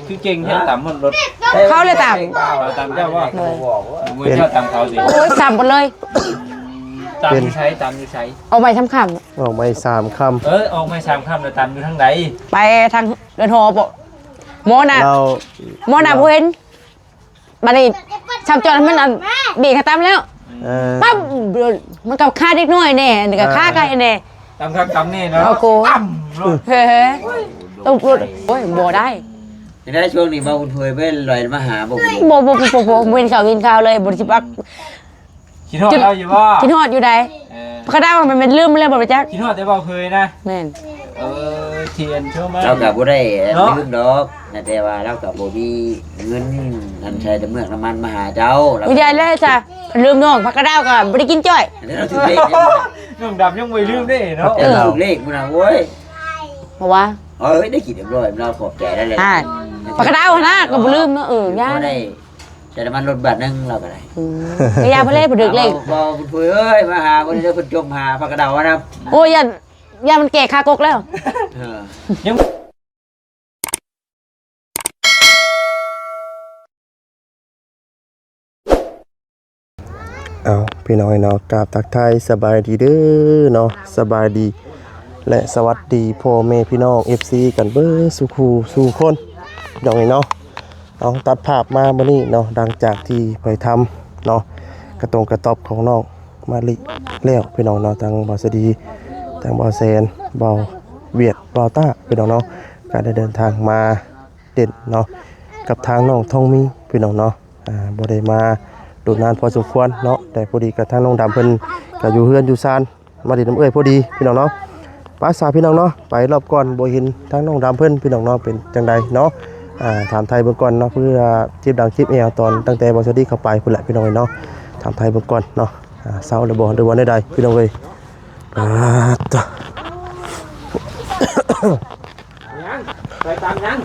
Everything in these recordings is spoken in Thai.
คือเก่งแค่ตามมันรถเขาเลยตามตามเจ้าว่ามือเจ้าตามเขาสิโอ้ยตามหมดเลยตามอยู่ใช้ตามอยู่ใช้เอาไปทำคออกไป3 คำออกไม่3 คำแต่ตามอยู่ทางไหนไปทางเดินหอบ่โมน่ะบ่เห็นบัดนี้ชาวจอดมันเบรกตามแล้วปั๊บมันกับค่าเล็กน้อยแน่นี่ก็ค่าไกลแน่ตามครับตามนี่เนาะเอาโกเฮ้ตุ๊บรถโอ้ยบ่ได้จะได้ช่วงนี้มาบุญเผยไปลอยมาหาบ่บ่กินข้าวเลยบ่สิปักคิดฮอดเอาอยู่บ่คิดฮอดอยู่ใดกระด้างมันเป็นลืมแล้วบ่จักคิดฮอดได้บ่เคยนะแม่นเทียนชั่วมาเราก็บ่ได้ลืมดอกแต่ว่าเราก็บ่มีเงินนั่นใช้แต่เมืองน้ำมันมาหาเจ้าบ่ใหญ่เลยจ้ะลืมน้องพักกระด้างก็บ่ได้กินจ้อยเราถึงเลขน้องดำยังไม่ลืมได้เนาะถึงเลขมื้อน่ะโว้ยเพราะว่าได้กินเรียบร้อยเราขอบใจได้เลยพักกระด้างนะก็บ่ลืมเนาะย่าได้แต่น้ำมันรถบาทนึงเราก็ได้ก็ยาบ่เล่บ่ดึกเลยบ่บุญเผยเอ้ยมาหาบ่ได้เพิ่นจมหาพักกระดาวนะโอ้ยยามันแก่คากกแล้วยังเอาพี่น้องเนาะกราบทักทายสบายดีเด้อเนาะสบายดีและสวัสดีพ่อแม่พี่น้อง FC กันเบ้อสู่คู่สู่คนน้องเนาะเอาตัดภาพมามื้อนี้เนาะดังจากที่ไปทำเนาะกระตรงกระตอบของน้องมาลิแล้วพี่น้องเนาะทางบ่าวสดีทางบ่าวแซนบ่าวเวียดบ่าวต้าพี่น้องเนาะการได้เดินทางมาเด่นเนาะกับทางน้องทองมีพี่น้องเนาะบ่ได้มาดูนานพอสมควรเนาะแต่พอดีกับทางน้องดำเพิ่นก็อยู่เฮือนอยู่ซานมาดิน้ำเอ้ยพอดีพี่น้องเนาะภาษาพี่น้องเนาะไปรอบก่อนบ่เห็นทางน้องดำเพิ่นพี่น้องเนาะเป็นจังใดเนาะถามไทยเบื้องก่อนเนาะเพื่อคลิปดังคลิปแอลตอนตั้งแต่บอสดี้เข้าไปพุ่นแหละพี่น้องเนาะถามไทยเบื้องก่อนเนาะเศร้าเลยบ่ได้วันใดๆพี่น้องเอ้ยต่อไปตามยัง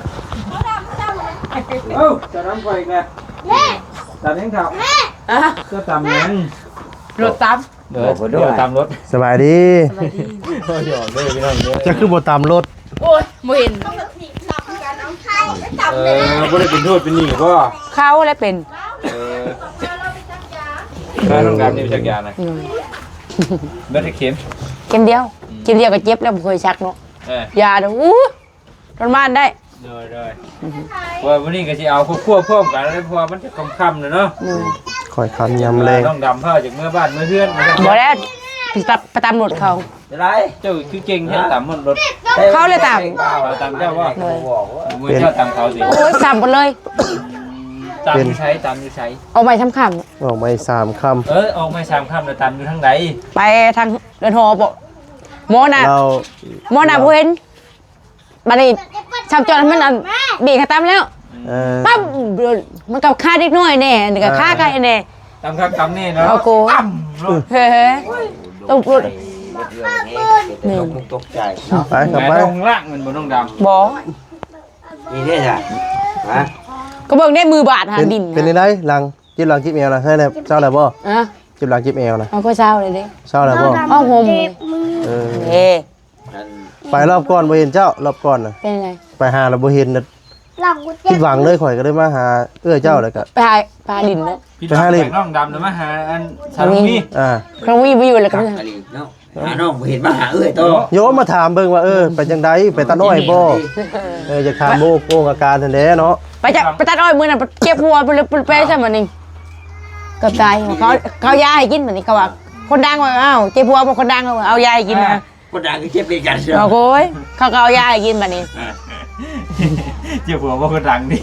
จะทำไปไงตามยังเถอะก็ตามยังรถตามเดี๋ยวตามรถสบายดีหยอกเลยพี่น้องจะคือบ่ตามรถโอ้ยบ่เห็นบ่ได้เป็นโทษเป็นหนี้ก็เขาแล้วเป็นการต้องการนี่จักยานะไม่ได้เข็มเดียวก็เจ็บแล้วบ่เคยชักเนาะยาเด้อทรมานได้เลยว่าวันนี้ก็สิเอาควบพร้อมกันแล้วเพราะมันจะค่ำๆเนาะค่อยคันยำแรงต้องดำเพื่อจากเมื่อบ้านเมื่อเฮือนบ่แล้วไปตามรถเขาเจ้าคือเก่งแค่ตามมันรถเขาเลยตามเจ้าว่ามือเจ้าตามเขาสิโอ้ยตามหมดเลยตามอยู่ใช้เอาไปทำคำออกไป3 คำออกไป3 คำแต่ตามอยู่ทางไหนไปทางเดินหอบ่โมน่ะบ่เห็นบัดนี้ชาวจอดมันเบรกตามแล้วปั๊บมันกับค่าเล็กน้อยแน่นี่ก็ค่าไกลแน่ตามครับตามนี่เนาะเอาโกเฮ้ตุ๊บรถนี่ตกใจไปกลับไปลงล่างมันบนต้องดำบ่นี่ได้จ้ะฮะก็เบิ่งได้มือบาดหาดินเป็นได้หลังจิบหลังจิบแอวนะให้แล้วเช้าแล้วบ่จิบหลังจิบแอวนะเอาก็เช้าเลยเด้เช้าแล้วบ่เอาห่มไปรอบก่อนบ่เห็นเจ้ารอบก่อนน่ะเป็นไงไปหาแล้วบ่เห็นน่ะคิดหวังเลยข่อยก็เลยมาหาเจ้าแล้วก็ไปหาดินเนาะไปหาดินน้องดำแล้วมาหาอันสามีครั้งนี้บ่อยู่แล้วก็เนาะน้องบ่เห็นมาหาโตโยมมาถามเบิ่งว่าไปจังได๋ไปตาน้อยบ่จะถามโมอาการนั่นแหละเนาะไปตัดอ้อยมื้อนั้นเก็บหัวไปใช่มั้ยนี่กับตายเขายาให้กินแบบนี้เขาว่าคนดังว่าอ้าวเจ็บหัวบ่คนดังเอายาให้กินนะคนดังก็เจ็บเป็นกันเชียวโอ้ยเขาเอายาให้กินแบบนี้เจ็บหัวบ่คนดังดิ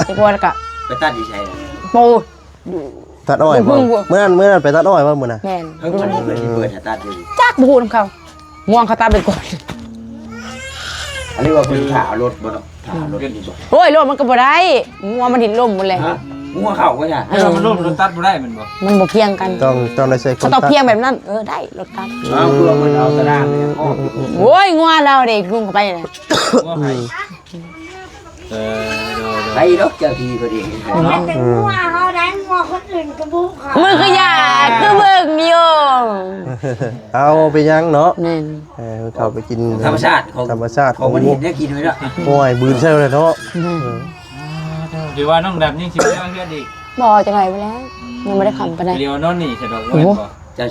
เจ็บหัวแล้วก็ไปตัดอยู่ใช่ปูตัดอ้อยบ่เมื่อนั้นไปตัดอ้อยบ่มื้อน่ะแม่นมันเปิดตัดอยู่จักบ่ฮู้นำเขาง่วงเขาตัดไปก่อนอันนี้ว่าเพิ่นถารถบ่เนาะถารถนี่บ่โอ้ยรถมันก็บ่ได้ง่วงมันหินล่มหมดเลยงัวเข้าบ่จ้ะมันล่มรถตัดบ่ได้มันบ่มันบ่เพียงกันต้องได้ใช้คนต้องเพียงแบบนั้นได้รถตัดเอาเพื่อมันเอาตะด้างเนี่ยโอ้ยงัวเราเด็กลุงเข้าไปน่ะงัวไผไปดอกเจ้าทีพอดีงัวเฮาได้ งว่าคนอื่นกระบุกเขา มึงก็อย่าคือเบิ่งอยู่ เอาไปยังเนาะ นั่น เขาไปกิน ธรรมชาติของ ธรรมชาติ ของมันเห็นเนี่ยกินไว้แล้ว โอ้ยบืนใช่เลยเนาะ หรือว่าน้องดำยังสิบ่เอาเฮือนอีก บ่จังไดไปแล้วยังไม่ได้ขำปานใด เรียวนอนนี่สะดอกเว้นบ่ เจ้า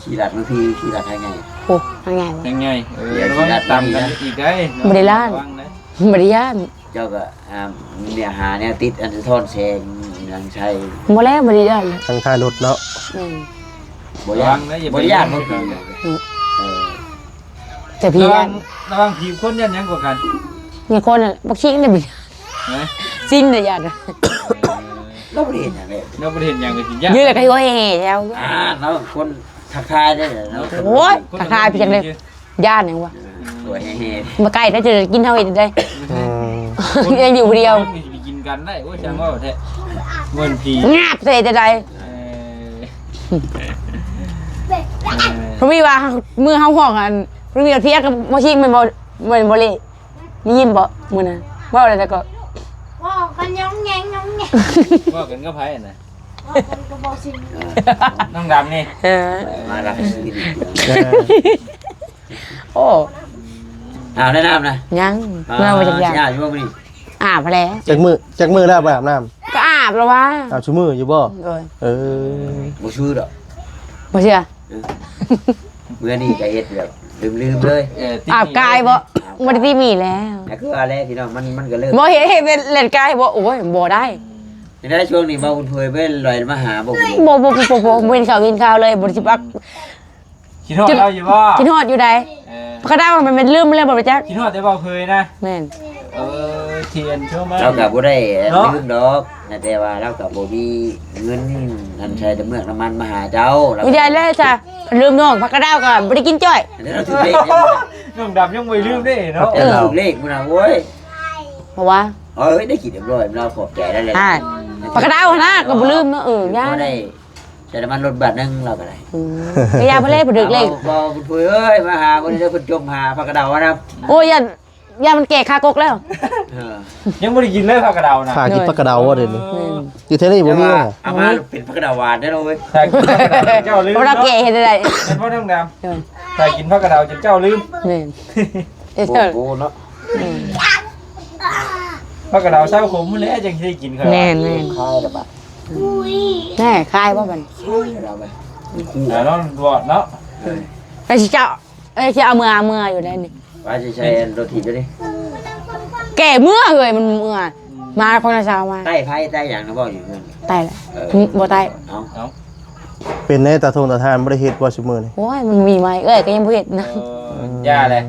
ขี่รัดมือพี่ขี่รัดให้ไง โอ้ทางไงวะ ยังไง เดี๋ยว ระวัง สิรัด ตำกันอีกได้ บ่ได้ล้าน ระวังนะ บ่ได้ย่าน เจ้าก็เนี่ยหาเนี่ยติดอันสะท้อนแสงยังใช้ บ่แล้วบ่ได้ย่านเลย ทางท้ายรถเนาะ นั่น บ่ยากบ่ยากบ่คือเออ แต่พี่ ระวั ย่าง น ระวังผีคนยันยังกว่ากัน มีคนน่ะบักชิงน่ะบ่ นะ ซิงน่ะย่านน่ะ เราบ่ได้เห็นอย่างนี้ เราบ่ได้เห็นหยังก็สิยาก ยืนแล้วก็โอ้ยแล้ว เราคนทักทายได้เนาะ โอ้ยทักทายพี่จังเลยย่านหยังวะ สวยเฮ่ มาใกล้ถ้าจะกินเฮาอีกได้ อืม ยังอยู่ผู้เดียว ไปกินกันได้โอ้ยจังว่าแท้เงินผี งาบใส่แต่ใด เพราะว่ามือเฮาห้องอันเพราะมีเพียกับบ่ชิงมันบ่เละได้ยินบ่มื้อนั้นเว้าอะไรแต่ก็ ว่ากันยองแงงยองแงง ว่ากันก็ไพ่น่ะ ว่ากันกระบอกสิ น้องดำนี่ เออ มารับซื้อ โอ้ แนะนำนะ ยังเมื่อว่าจักอย่าง อยู่บ่นี่ อาบแล้ว จักมือแล้วไปอาบน้ำ ก็อาบแล้วว่า อาบชั่วมืออยู่บ่ เอ้ย เออ บ่ชื่อดอก บ่เชื่อ เมื่อนี่ก็เฮ็ดแบบลืมเลย อาบกายบ่บ่ได้มีแล้ว นั่นคืออะไรพี่น้องมันก็เริ่ม บ่เห็นเล่นกายบ่โอ้ยบ่ได้ ในได้ช่วงนี้บ่คุณเผยไปลอยมาหาบ่คุณ บ่กินข้าวเลยบ่สิปัก คิดฮอดเราอยู่บ่ กินฮอดอยู่ใดกระด้างมันเป็นลืมแล้วบ่จัก คิดฮอดได้บ่เคยนะ แม่น เทียนชั่วมา เราก็บ่ได้ลืมดอกแต่ว่าเราก็บ่มีเงินนั่นใช้แต่เมืองน้ำมันมาหาเจ้า บ่ได้แล้วจ้ะลืมน้องพักกระด้างก็บ่ได้กินจ้อย เราถือเลข น้องดำยังไม่ลืมได้เนาะ แต่เราถือเลขมื้อน่ะโว้ย เพราะว่า เอ้ยได้กินเรียบร้อยเราขอบใจได้เลย ปากกระดาวนะก็บ่ลืมเนาะย่า บ่ได้ใช้น้ำมันรถบาทนึงเราก็ได้ ก็ยาเพิ่นเล่บ่ดึกเลข บ่คุณเผยเอ้ยมาหาบ่ได้เพิ่นจมหาพักกระเดานะ โอ้ยยามันแก่คากกแล้ว ยังไม่ได้กินเลยผักกระเดานะ ขากินปลากระเดาว่าเดี๋ยวนี้อยู่เท่านี้บ่มีว่ะ เอามาเป็นพักกระเดาหวานได้เลย แต่กินผักกระเดาเจ้าลืม บ่ได้แก่เฮ็ดได้ เป็นพ่อน้องดำแต่กินผักกระเดาจนเจ้าลืม แม่นเอ้ย โอ้เนาะ ผักกระเดาเศร้าขมแล้วจังสิได้กินเขา แม่น คายละบาด แน่คายบ่บัด เราไป แล้วน้องบอดเนาะ ไอ้สิเจ้าสิเอามืออยู่ได้นี่ ว่าจะใช้รถถีบด้วยดิ แก่เมื่อเฮ้ยมันเมื่อมาคนละเช้ามา ใต้ไพ่ใต้อย่างนะบอกอยู่เพื่อน ตายแล้วบ่ตาย เอา เป็นในตาทงตาทานบ่ได้เฮ็ดว่าชั่วมือนี่ โอ้ยมันมีไหมก็ยังบ่เฮ็ดนะ ยาเลย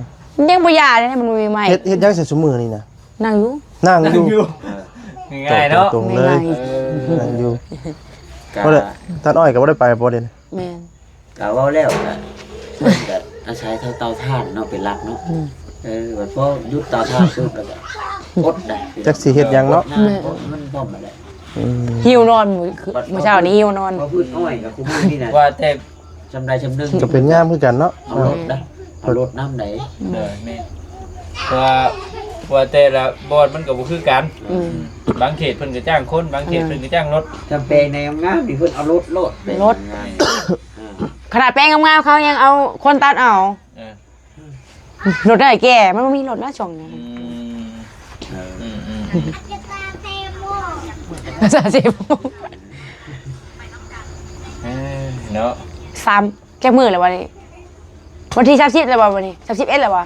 ยังบ่ยาเลยมันมีไหม เฮ็ดยังใส่ชั่วมือนี่นะ นั่งอยู่ นั่ง นั่ง อยู่ อยู่ง่ายเนาะ ตรงๆเลย นั่งอยู่ กะ บ่ได้ท่านอ้อยก็บ่ได้ไปบ่เด่น แม่น กะว่าแล้วกะแบบอาศัยเตาถ่านเนาะเป็นหลักเนาะแบบพอยุดเตาถ่านปุ๊บแล้วก็กดได้ จักสิเฮ็ดหยังเนาะ มันพร้อมมาแล้ว หิวนอนมื้อเช้านี้หิวนอน พอพูดอ้อยกับคุณนี่นะ ว่าแต่ จำได้จำนึง ก็เป็นยามคือกันเนาะ เอารถนะเอารถน้ำไหน เด้อแม่ว่าแต่ละบอดมันก็บ่คือกันบางเขตเพิ่นก็จ้างคนบางเขตเพิ่นก็จ้างรถ จำเป็นในงามนี่เพิ่นเอารถโลด ขนาดแป้งงามๆเขายังเอาคนตัดเอา เออ รถได้แก่มันบ่มีรถนะช่องนี้ จะตาเตมโม่ 30 เนาะ 3แก้มือแล้ววันนี้วันที่30แล้ววันนี้31แล้ววะ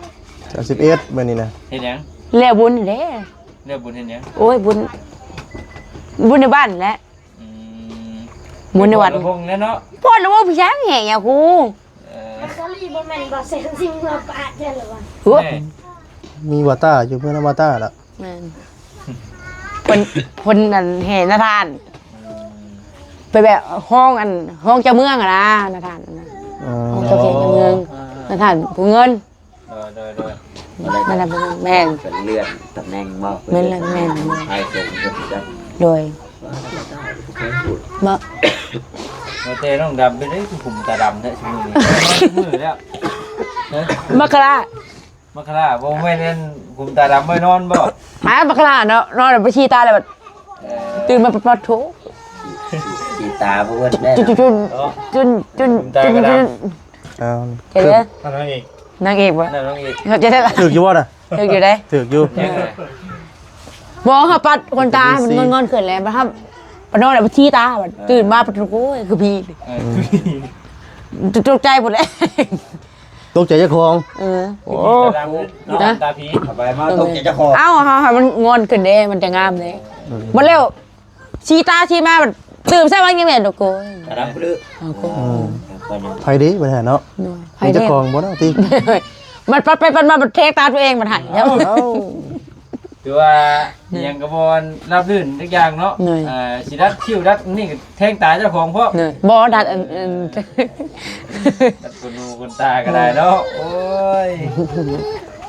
31มื้อนี้นะ เฮ็ดหยัง แล้วบุญเด้ เรียกบุญเฮ็ดหยัง โอ้ยบุญในบ้านแหละบุญในวัด พงแล้วเนาะ พ่อแล้วว่าพี่ช้างแห่งอย่าครู มันก็รีบบ่แม่นบ่เซ็นซิงเมื่อปาดเด้อหรือว่า หัว มีวาต้าอยู่เพื่อนวาต้าละ คนนั่นแห่นาทานไปแบบห้องเจ้าเมืองอะนะนาทานนะห้องเจ้าเขตเจ้าเมืองนาทานผู้เงิน โดย นาทานผู้เงินแม่น เป็นเลื่อนตำแหน่งบ่ แม่นเลยแม่น ไอ้ส่งเพิ่นจับ โดยบ่ ว่าแต่น้องดำไปได้คือผมตาดำแท้ชั่วโมงนี้มือแล้ว บักคลา มาคลาบ่แม่นเล่นผมตาดำไม่นอนบ่ หาบักคลาเนาะนอนไปชี้ตาเลยแบบตื่นมาปลอดโถ สีตาเพื่อนได้ จุนจุนจุนจุนจุนจุน เอา เจ๊เด้อ นั่นน้องเอก นางเอกวะ นั่นน้องเอก เขาจะได้ ถือกอยู่บ่น่ะ เธออยู่ได้ ถือกอยู่ ยังไง บอกเขาปัดคนตามันงอนๆขึ้นแล้วมาทำปนอนแบบชี้ตาแบบตื่นมาปะโอ้ยคือพี่ตกใจหมดเลย ตกใจเจ้าของ เออ โอ้ ตาผี ไปมาตกใจจะคอ เอ้าเขามันงอนขึ้นเด้มันจะงามเลยมันเร็วชี้ตาชี้มาแบบตื่นใช่ไหมยังไงดอกโก้ กระดับเลือ ไผดิบ่ได้เนาะ ให้ มี เด้ เจ้าของบ่เนาะติ มันปัดไปปัดมามันเทตาตัวเองมันหายแล้ว เอ้า ถือว่ายังกระบอนรับลื่นทุกอย่างเนาะสิดัดคิ้วดัดนี่แทงตาเจ้าของเพราะ บอดัด ดัดคนดูคนตาก็ได้เนาะโอ้ย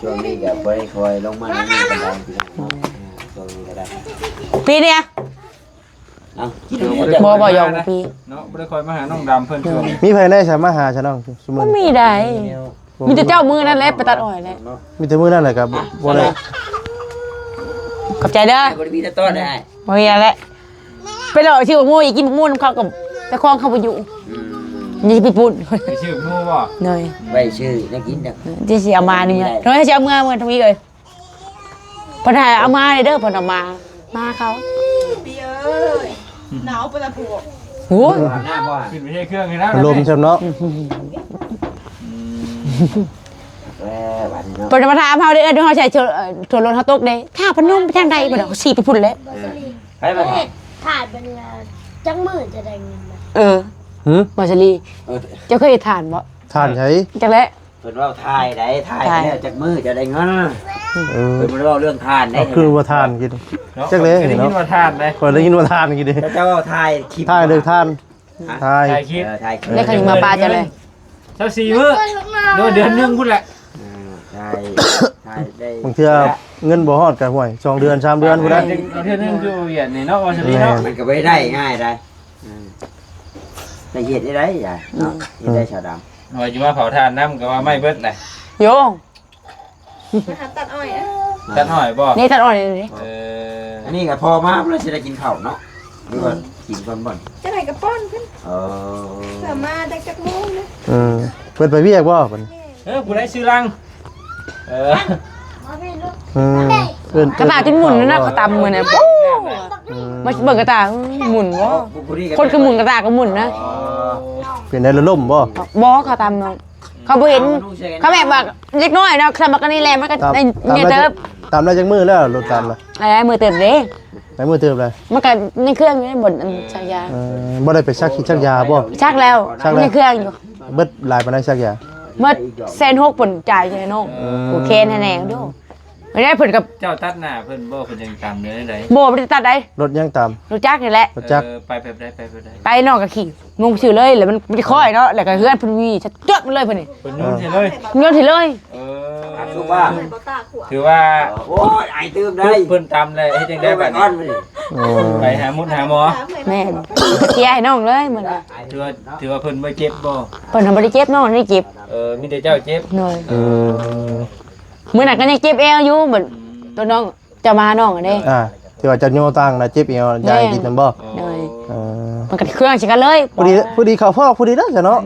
ช่วงนี้ก็บ่ได้คอยลงมาในนี้กันได้ช่วงนี้ก็ได้ ปีเนี้ย เอา บอยองปี เนาะบ่ได้คอยมาหาน้องดำเพิ่นช่วง มีไผได้ใช่มาหาฉันน้องซุมื้ ก็ อ มีได้มีแต่เจ้ามือนั่นแหละไปตัดอ้อยแหละ มีแต่มื้อนั่นแหละครับบ่ได้ ขอบใจเด้อ บ่ได้มีแต่ต้นได้ บ่มีอะไรไปหลอกชื่อว่าโง่อยากกินมูนเขากับแต่คลองเขาไปอยู่นี่ไปปุ่น ไปชื่อหมู่บ่ หน่อย ไว้ชื่อนักกินนัก ที่เสียมานี่ไงน้อยเสียเมื่อทวีเลยพอถ่ายเอามาเลยเด้อพอเอามาเขา ปีเอ้ยหนาวไปละผัว โอ้ หน้าบ่ ขึ้นไปใช้เครื่องให้นะ ลมใช่เนาะ แล้วันเนาะ พอมาถามเขาเด้อเขาใช้ถั่วรถเขาตกเด้ข้าวพนุ่มไปทางใดบ่ดอกสีไปพุ่นแล้ว ไปมา ถ่ายเป็นจังมือจะได้เงินมา หึ บอชลีเจ้าเคยทานบ่ ทานใช้ จังแล้ว เพิ่นว่าถ่ายได้ถ่ายแล้วจากมือจะได้เงิน เออ เพิ่นบ่ได้เว้าเรื่องทานได้ คือว่าทานกิน จักเลย ได้ยินว่าทานเลย ข่อยได้ยินว่าทานกินดิ เจ้าถ่ายคลิป ทานเลยทานทาย ถ่ายคลิป ถ่ายคลิป ได้ขยิงมาปลาจะเลย 24มื้อเดือนนึงพุ่นแหละ ถ่ายได้ บางเทื่อเงินบ่ฮอดกันห่วย2เดือน3เดือนพุ่นได้ เดือนนึงอยู่เหรียญนี่เนาะว่าสิเนาะ มันก็ไม่ได้ง่ายได้แต่เหตุได้จ้ะเนาะเหตุได้ชาวดำ ว่าอยู่ว่าเผาทานน้ำก็ว่าไม่เบิดแหละ โยง มาหาตัดอ้อยอ่ะ ตัดหน่อยบ่ นี่ตัดอ่อนเลย อันนี้ก็พอมาแล้วจะได้กินข้าวเนาะหรือว่ากินก่อนบ่อน จะไหนกับป้อนเพิ่น เออ เผื่อมาได้จักโมงนะ เพิ่นไปเวียกบ่เพิ่น กูได้ซื้อรังมาพี่ลูก เพิ่น กระตาจนหมุนนะเขาตำเหมือนน่ะมาเบิ่งกระตาหมุนบ่คนคือหมุนกระตาก็หมุนนะ เป็นได้ล่มบ่ บ่เขาตำเนาะเขาบ่เห็นเขาแบบว่าเล็กน้อยเนาะสมักกันนี่แหละมันก็ ตาม เนี่ยเติบ ตามได้จักมือแล้วรถตามละ อะไรมือเติบเด้ ได้มือเติบเลย มันก็ในเครื่องอยู่ในบนชายา บ่ได้ไปชักขี้ชักยาบ่ ชักแล้วในเครื่องอยู่ เบิดหลายปานใดชักยา เมื่อ1,600ผลจ่ายใช่น้องโอเคแน่ๆดูไม่ได้ผลกับ เจ้าตัดหน้าเพิ่นบ่เพิ่นยังจำเนื้อได้ โบไม่ได้ตัดได้ รถยังตาม รู้จักนี่แหละ รถจักร ไปแบบได้ไปแบบได้ ไปนอกกับขี่งงชื่อเลยแล้วมันไม่ค่อยเนาะแล้วก็เฮือนเพิ่นมีชัดจดมันเลยเพิ่นนี่ เพิ่นยุ่งเฉยเลย โยนทีเลย ลูกว่า บ่ตาขว ถือว่า โอ้ยไอ้ตื้มได้ เพิ่นตำเลยเฮ็ดจัง ได้ ได้ ไป บัด ก้อ นี้ นไปดิ ไปหาหมุดหาหมอ ถามเลย แม่เกียร์ให้น้องเลยมัน ถือว่าเพิ่นบ่เจ็บบ่ เพิ่นทำบ่ได้เจ็บน้องได้เจ็บ มีแต่เจ้าเจ็บ หน่อยมื้อนั้นก็ยังเจ็บเอวอยู่เหมือนตัวน้องจะมาน้องอันนี้ ที่ว่าจะโยตังนะเจ็บเอวยายกินนำบ่ หน่อยมันก็เครื่องสิกันเลย พอดีเขาพ่อพอดีแล้วจ้ะเนาะ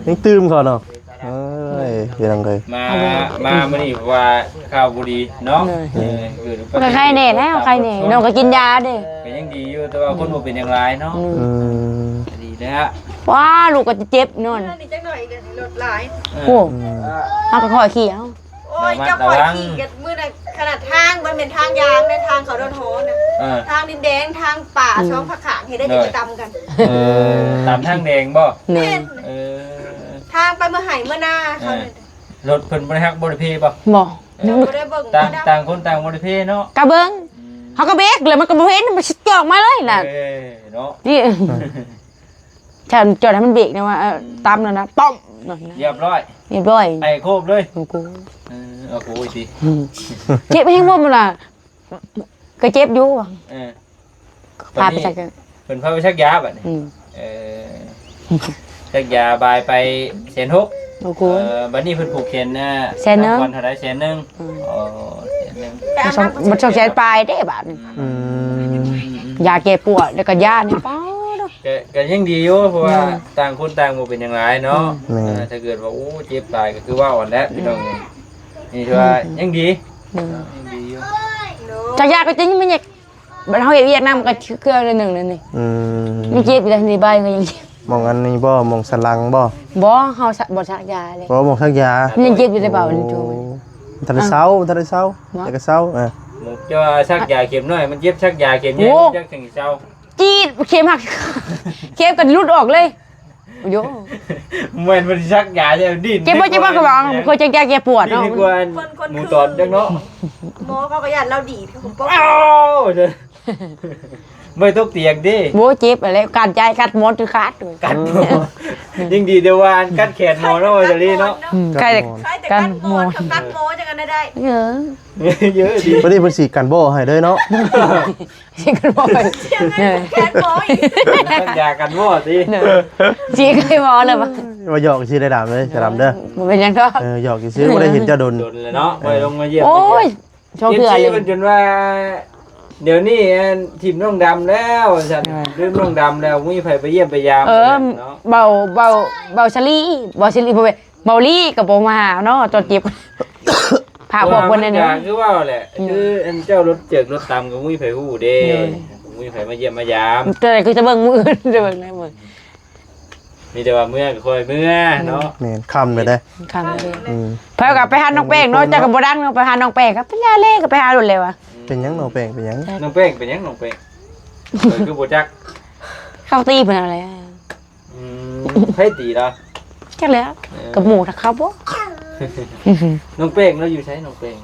ยังตื่มเขาเนาะเอ้ยเฮ็ดจังได๋ มามื้อนี้ว่าข้าวบุรีเนาะ มันก็ไข้แน่แล้วไข้แน่น้องก็กินยาเด้ ก็ยังดีอยู่แต่ว่าคนบ่เป็นอย่างไรเนาะดีนะฮะ ว้าลูกก็จะเจ็บนอน นั่นนี่จักหน่อยเดี๋ยวนี้รถหลาย โอ้เฮาก็คอยขี่เอา โอ้ยเจ้าปล่อยขี่กันมื้อน่ะขนาดทางมันเป็นทางยางในทางเขาโดนโหนะ ทางดินแดงทางป่าช่องผักขางเห็นได้จะตำกัน ตามทางแดงบ่ แม่ ทางไปเมื่อไหร่เมื่อหน้าเขา รถเพิ่นบ่ได้ฮักบ่ได้เพบ่ บ่ ไม่ได้เบิ่ง ต่างคนต่างบ่ได้เพเนาะ กะเบิ่งเฮาก็เบรกเลยมันก็บ่เห็นมันสิจอกมาเลยน่ะ เนาะ นี่ฉันจอดให้มันเบรกนะว่าตามแล้วนะป้อมนั่นนะ เรียบร้อย เรียบร้อย ไอ้โคบเลย กู เอากูสิ เจ็บแห้งบ่มันล่ะก็เจ็บอยู่ พาไปชักกัน เพิ่นพาไปชักยาบัดนี้ชักยาบายไป1,600,000 โอ้กู บัดนี้เพิ่นผูกแขนนะวันเท่าใด100,000อ๋อ100,000 มันชอบแชร์ปลายเด้บาดนี่ อืม ยาแก้ปวดแล้วก็ยาเนี่ยป้าดอก ก็ยังดีอยู่เพราะว่าต่างคนต่างบ่เป็นอย่างไรเนาะถ้าเกิดว่าโอ้เจ็บตายก็คือว่าอ่อนแล้วพี่น้องนี่ถือว่ายังดียังดีอยู่ จากยาก็จริงมันอยากมันเฮาเฮ็ดเวียดนามก็คือหนึ่งนั่นนี่มันเจ็บอยู่ในใบก็ยัง มองอันนี้บ่มองสลังบ่ บ่เฮาบ่ซักยาเลย บ่มองทักยา มันยังเจ็บอยู่ในเบานี่จู ทันได้เช้าแต่ก็เช้าหมูจะชักยาเข็มน้อยมันเจ็บชักยาเข็มใหญ่จักถึงเช้า จี๊ดเข็มหักเข็มกันรุดออกเลยโย เหมือนมันชักยาจะดิ้น เจ็บบ่ก็บอกเคยจะแก้ปวด ดิ้น เนาะ ดีกว่าหมูตอดจังเนาะ หมอเขาก็ยันเราดีคือผมป้อง อ้าวเด้อไม่ต้องเตียงดิ โบเจ็บอะไรการใจกัดมดคือขาด กัดยิ่งดีเดี๋ยววานกัดแขนหมอเนาะจะรีเนาะ ใกล้ ใช่แต่กันหมอกัดหมอจะกันได้ เยอะ เยอะดี พอดีเพิ่นสิกันโบให้เด้อเนาะ สิกันบ่อยเนี่ย แขนหมออีก ชักยากันหม้อสิ สิเคยบ่เลยบ่ ว่าหยอกสิได้ดามเลยจะดามเด้อ บ่เป็นหยังดอก หยอกสิบ่ได้เห็นเจ้าดน โดนเลยเนาะไปลงมาเยี่ยม โอ้ยโชว์เถื่อเลย มันจนว่า เดี๋ยวนี้ทีมน้องดำแล้วฉันเรื่องน้องดำแล้วมีไผไปเยี่ยมไปยามเนาะ เบาชลีบ่ไปเบาลี่ก็บ่มาเนาะตอนเจ็บพาพวกคนนั้น คือว่าแหละคืออันเจ้ารถเจิกรถตามก็มีไผฮู้เด้มีไผมาเยี่ยมมายาม แต่คือจะเบิ่งมือจะเบิ่งได้มื้อ มีแต่ว่าเมื่อก็ค่อยเมื่อเนาะ แม่นค่ำไปได้ คันเลยเพิ่นก็ไปหาน้องแป้งเนาะจักก็บ่ดังเนาะไปหาน้องแป้งครับเป็นยาเล่ก็ไปหาโดนเลยว่ะ เป็นหยังน้องแป้งเป็นหยัง น้องเป้งเป็นยังน้องเป้งคือบ่จัก เข้าตีเพิ่นอะไร ไผตีล่ะ จักแล้วกับหมูถ้าครับบ่ น้องเป้งเราอยู่ใช้น้องเป้ง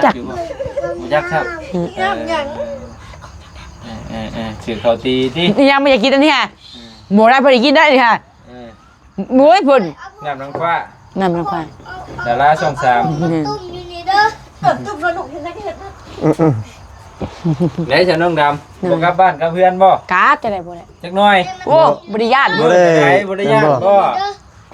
จักอยู่บ่บ่จักครับ อย่าง สื่อเขาตีติ ยังไม่อยากกินอันนี้ค่ะหมูได้พอได้กินได้เลยค่ะหมูให้เพิ่น น้ำน้ำฟ้า น้ำมันควาย ดาราช่อง3 ตุ้มอยู่นี่เด้อ ตุ่มสนุกยังไงที่เห็น แล้วฉันน้องดำบ่กลับบ้านกับเพื่อนบ่ กาดจะได้บ่ได้ จักหน่อย โอ้บ่ได้ญาติ บ่ได้บ่ได้ยากบ่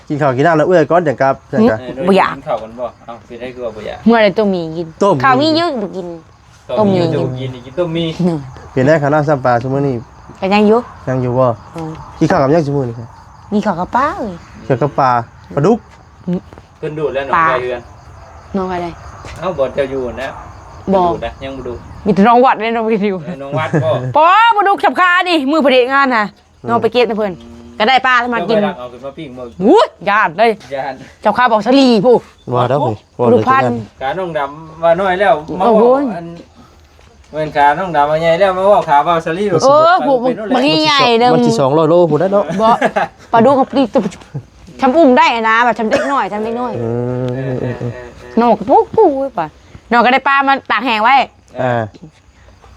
กินข้าวกินน้ำแล้วเอื้อยก่อนจังกลับจังกะ บ่อยากกินข้าวกันบ่เอ้าสิได้คือว่าบ่อยาก เมื่อไรต้องมีกินข้าวมีเยอะบ่กิน ต้มมี จะกินกินต้มมี เป็นได้ข้าวหน้าซ้ำปลาซุมื้อนี้ ก็ยังอยู่ ยังอยู่บ่กินข้าวกับยังซุมื้อนี้ครับ มีข้าวกับป้าเอ้ย เกี่ยวกับปลาปลาดุก เพิ่นดูดแล้วน้องไปเรือน น้องอะไร เอ้าบ่เจ้าอยู่นะ บ่ ดูดนะยังบ่ดู มีแต่น้องวัดเลยน้องวิว น้องวัดบ่ ปอบ่ดูสับคานี่มือผลิตงานน่ะน้องไปเก็บนะเพิ่นก็ได้ป้ามากิน เอาขึ้นมาปิ้งบ่ อู้ญาติเลย ยาน เจ้าข้าบอกสลีผู้ ว่าแล้วเฮ้ยว่า ดู เลย พัน จัง การน้องดำว่าน้อยแล้วมา โอ้โห อันเว้นการน้องดำว่าใหญ่แล้วมาว่าขาเบาซะลี่ เออผู้บางทีใหญ่เด้อ มันสิ200โลพุ่นได้เนาะ บ่ปลาดุกกับปีกตัวทำอุ้มได้นะแบบทำเล็กน้อยทำเล็กน้อยนอกปุ๊บปุ๊บป่ะนอกก็ได้ปลามาตากแห้งไว้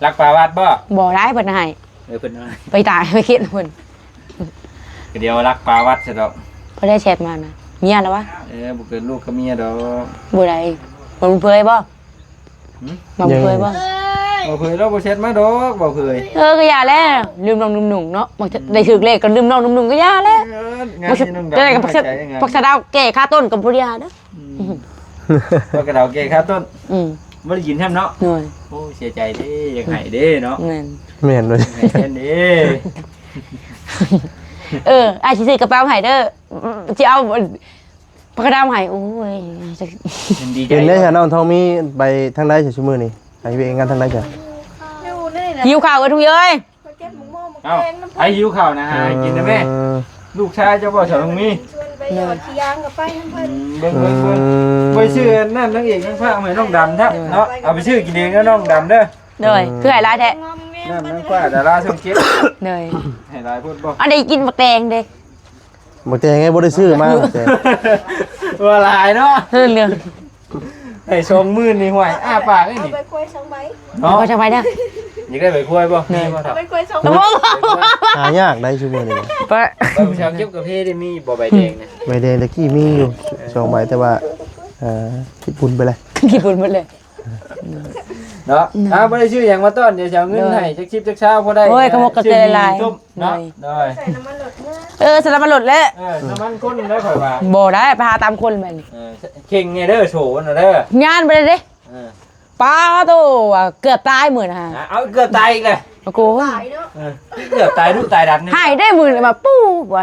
รักปลาวัดบ่ บ่ได้เพิ่นให้ เพิ่นว่า ไปตากไปเฮ็ดเพิ่น เดี๋ยวรักปลาวัดซะดอก เพิ่นได้แชทมานะเมียแล้ววะ บ่เกิดลูกกับเมียดอก บ่ได้บ่เผยบ่บ่เผยบ่ บ่เคยเราบ่เช็ดมาดอกบ่เคย ก็อย่าแล้วลืมน้องนุ่งๆเนาะบางได้ถึกเลขก็ลืมน้องนุ่งๆก็อย่าแล้ว งาน บ่ ที่น้องดำ ได้กับพักสะดาวแก่ค่าต้นกับบ่ได้เด้อ ว่ากระดาเกครับต้น บ่ได้ยินแฮมเนาะ หน่อย โอ้เสียใจเด้อยากให้เด้เนาะ นั่น แม่นเลย ให้แค่นี้ อ้ายสิซื้อกระเป๋าให้เด้อสิเอาปากกาดำให้โอ้ย ดีใจ เป็นได้จ้ะน้องทองมีไปทางใดจ้ะซุมื้อนี้ไปเองงานทางใดจ้ะ ดูนี่นะ หิวข้าวกันทุกเอ้ย เก็บหมูหม้อหมู เอ้า แดงน้ำ ไอ้หิวข้าวนะฮะกินได้ไหมลูกชายเจ้าบ่สาวตรงนี้ ชวนไปหยอดขี้ยางกับไปน้ำเพิ่น เบิ่งไปซื้อนั่นนางเอกนางฟ้าให้น้องดำครับเนาะเอาไปซื้อกินเองแล้วน้องดำเด้อ เลยคือให้หลายแท้ งอมแม่ นั่นนางฟ้าดาราช่องเจ็ด เลย ให้หลายพูดบ่ อันนี้กินบักแตงเด้ บ่แต่ไงบ่ได้ซื้อมาแต่ ว่าหลายเนาะ เรื่อง ให้ชงมื้อนี่ห่วยอ้าปากไอ้ เอา นี่ ไปคุย2ใบ เนาะ ก็จะไปเด้อ อยากได้ไปคุยบ่นี่บ่ เอา ครับ ไปคุย2 ตะ ใบ มง หายากได้ซุมื้อนี้ ไป ไปผู้ชายเก็บกาแฟได้มีบ่ใบแดงนะ ใบแดงตะกี้มีอยู่2ใบแต่ว่าคิดบุญไปเลย กี่ปุ่นหมดเลย เนาะบ่ได้ชื่อหยังมาต้อนเดี๋ยวจะเอาเงินให้จัก10จักเช้าพอได้ โอ้ยขโมกกระเตยลาย เนาะได้ ใส่น้ำมันหลดเมื่อ สลับมาหลุดแล้ว น้ำมันข้นได้ข่อยว่า บ่ได้ไปหาตามคนไปนี่ เข่งไงเด้อโฉนน่ะเด้อง านไปเลยเด้ เออ ป้าโตว่าเกือบตายมื้อน่ะ เอาเกือบตายอีกเลย โอ้โห เกือบตายลูกตายดันนี่ หายได้มื้อมาปู้ว่า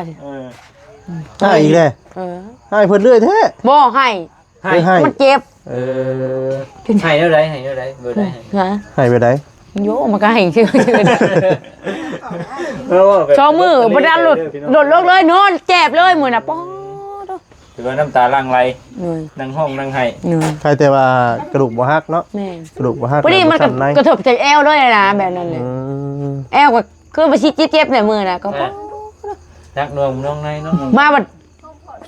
ให้อีกเลย เออ ให้เพิ่นเรื่อยแท้ บ่ให้ ให้ มันเจ็บ ให้เท่าไรให้เท่าไรเบอร์ใด ฮะ ให้ไปได้ โยมันก็ให้ชื่อ ชอมือบ่ได้หลุดลงเลยนอนเจ็บเลยมื้อน่ะป้อ ถือว่าน้ำตาลังไหล เหนื่อย นั่งห้องนั่งให้ เหนื่อย ใครแต่ว่ากระดูกบ่ฮักเนาะ แม่ กระดูกบ่ฮัก พอดีมันกระทบใจแอวเลยนะแบบนั้นเลย อืม แอวก็คือไปชี้เจ็บๆในมือน่ะก็ นักนวมน้องในน้อง มาบัด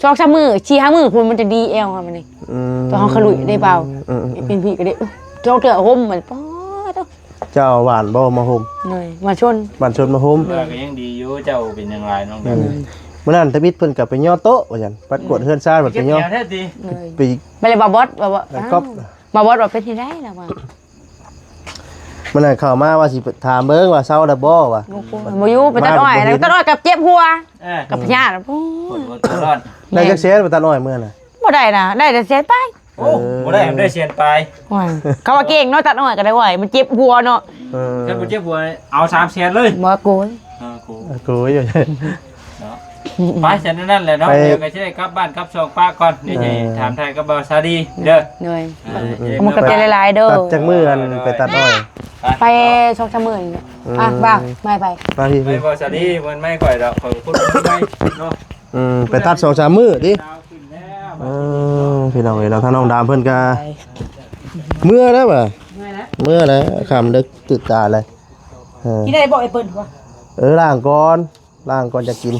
2-3มือชี้5มือคุณมันจะดีแอวค่ะมันนี่ อืม ตัวเฮาขลุยได้เปล่า อืม เป็นพี่ก็ได้เจ้าเถื่อห่มมันป้อ เจ้าหวานบ่มาห่ม เหนื่อยมาชน บ้านชนมาห่ม เมื่อก็ยังดีอยู่เจ้าเป็นยังไงน้องแบบ มื้อนั้นทวิตเพิ่นก็ไปย่อโต๊ะว่าซั่นปัดกวดเฮือนซ่านบัดไป เก็บ ย่อ แถวแท้ดี เหนื่อย ไป ไปเลยบาบอสบาบอส แล้วก็ บาบอสว่าเป็นที่ได้ล่ะว่า มื้อนั้นเข้ามาว่าสิถามเบิ่งว่าเซาได้บ่ว่า บ่อยู่ไปตัดอ้อยแล้วตัดอ้อยกับเจ็บหัวกับญาติโอ้ ปวดตัวร้อน ได้จักเซนไปตาน้อยมื้อน่ะ บ่ได้นะได้แต่เสียไป โอ้บ่ได้ได้เชียนไป ว่าเขาว่าเก่งเนาะตัดอ้อยก็ได้ว่ามันเจ็บหัวเนาะ ถ้าบ่เจ็บหัวเอา3เชียนเลย บ่โกย กู กูอยู่ ไปเช่นนั่นแหละเนาะเดี๋ยวก็สิได้กลับบ้านกลับช่องป้าก่อนเดี๋ยวจะถามไทยกับบ่าวซาดีเด้อ เหนื่อยมันก็เป็นหลายๆเด้อ ตัดจากมื้ออันไปตัดอ้อย ไป2-3มื้อนี่อ่ะบ่าไม่ไป มาพี่ ไปบ่าวซาดีมันไม่ค่อยดอกขอบคุณไม่เนาะ ไปตัด2-3มื้อดิพี่น้องเอ้ยเราถ้าน้องดามเพิ่นก็เมื่อแล้วบ่เมื่อแล้วคำดึกตึกตาเลย ที่ได้บอกไอ้เปิ้นว่า ล้างก่อนจะกิน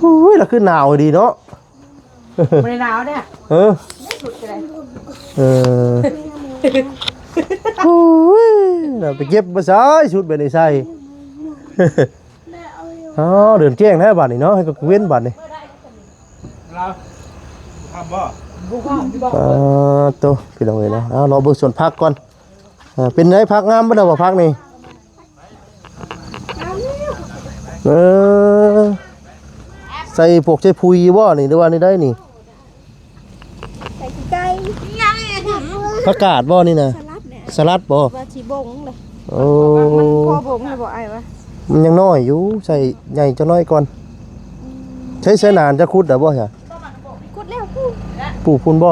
อุ้ยแล้วคือหนาวดีเนาะ บ่ได้หนาวเนี่ย อุ้ยเราไปเก็บมาใส่ชุดแบบนี้ใส่อ๋อเดินแจ้งแท้บัดนี้เนาะให้ก็เว้นบัดนี้ เราทำบ่ โตพี่น้องเอ้ยเนาะรอเบิ่งส่วนพักก่อนเป็นไงพักงามบ่ได้บ่พักนี่ใส่พวกใส่พุยบ่นี่หรือว่านี่ได้นี่ ใส่ไก่ ผักกาดบ่นี่นะสลัดบ่ ว่าสิบงเลย โอ้ มันพอบงให้บ่ไอ้วะ มันยังน้อยอยู่ใส่ใหญ่จะน้อยก่อนใช้นานจะคุดได้บ่ใช่ กุดแล้วกู ปลูกพุ่นบ่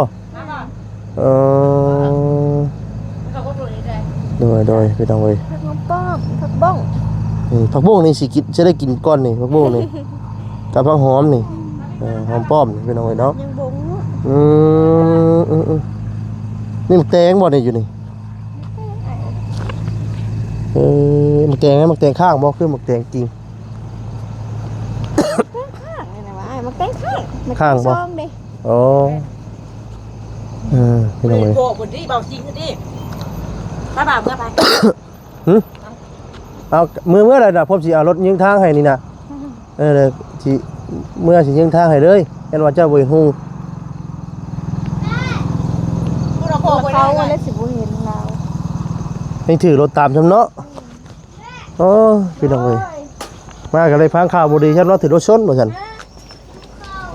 โดยพี่น้องเอ้ย ผักน้ำป้อมผักบ้อง ผักบุ้งนี่สิกินจะได้กินก้อนนี่ผักบุ้งนี่ กับผักหอมนี่หอมป้อมนี่พี่น้องเอ้ยเนาะ ยังบงเนาะ นี่มันแตงบ่นี่อยู่นี่มันแตงไหมมันแตงข้างบ่คือมันแตงจริง ข้างนี่นะวะไอ้มันแตงข้างมัน ข้างบ่ ซองเด้ อ๋อพี่น้องเอ้ย โบกคนที่เบาจริงคนที่ป้าบ่าวเมื่อไป เอาเมื่อไรน่ะผมสิเอารถยิงทางให้นี่น่ะเดี๋ยวสิเมื่อสิยิงทางให้เลยยันว่าเจ้าบ่เห็นฮู้ เขาว่าแล้วสิบ่เห็นเรา ให้ถือรถตามชำเนาะอ๋อพี่น้องเอ้ยมาก็เลยพังข่าวบ่ดีชำเนาะถือรถชนบ่ซั่น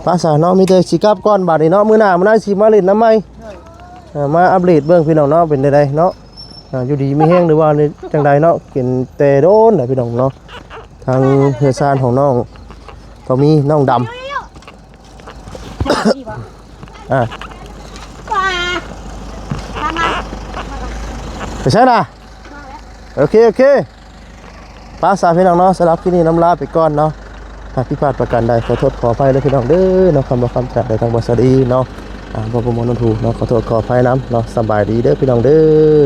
ภาษาเนาะมีแต่สิกลับก่อนบัดนี้เนาะมื้อหน้ามื้อหน้าสิมาเล่นน้ำใหม่มาอัปเดตเบิ่งพี่น้องเนาะเป็นใดๆเนาะอยู่ดีมีแห้งหรือว่าจังใดเนาะกินแต่โดนน่ะพี่น้องเนาะทางเฮือซานของน้องก็มีน้องดำไปใช่น่ะโอเคป้าสาพี่น้องเนาะสำหรับที่นี่น้ำลาไปก่อนเนาะหากพิพาทประการใดขอโทษขออภัยเลยพี่น้องเด้อเนาะคำว่าคำจากใดทางบริษัทดีเนาะบ่ประมวลนนทูเนาะขอโทษขออภัยน้ำเนาะสบายดีเด้อพี่น้องเด้อ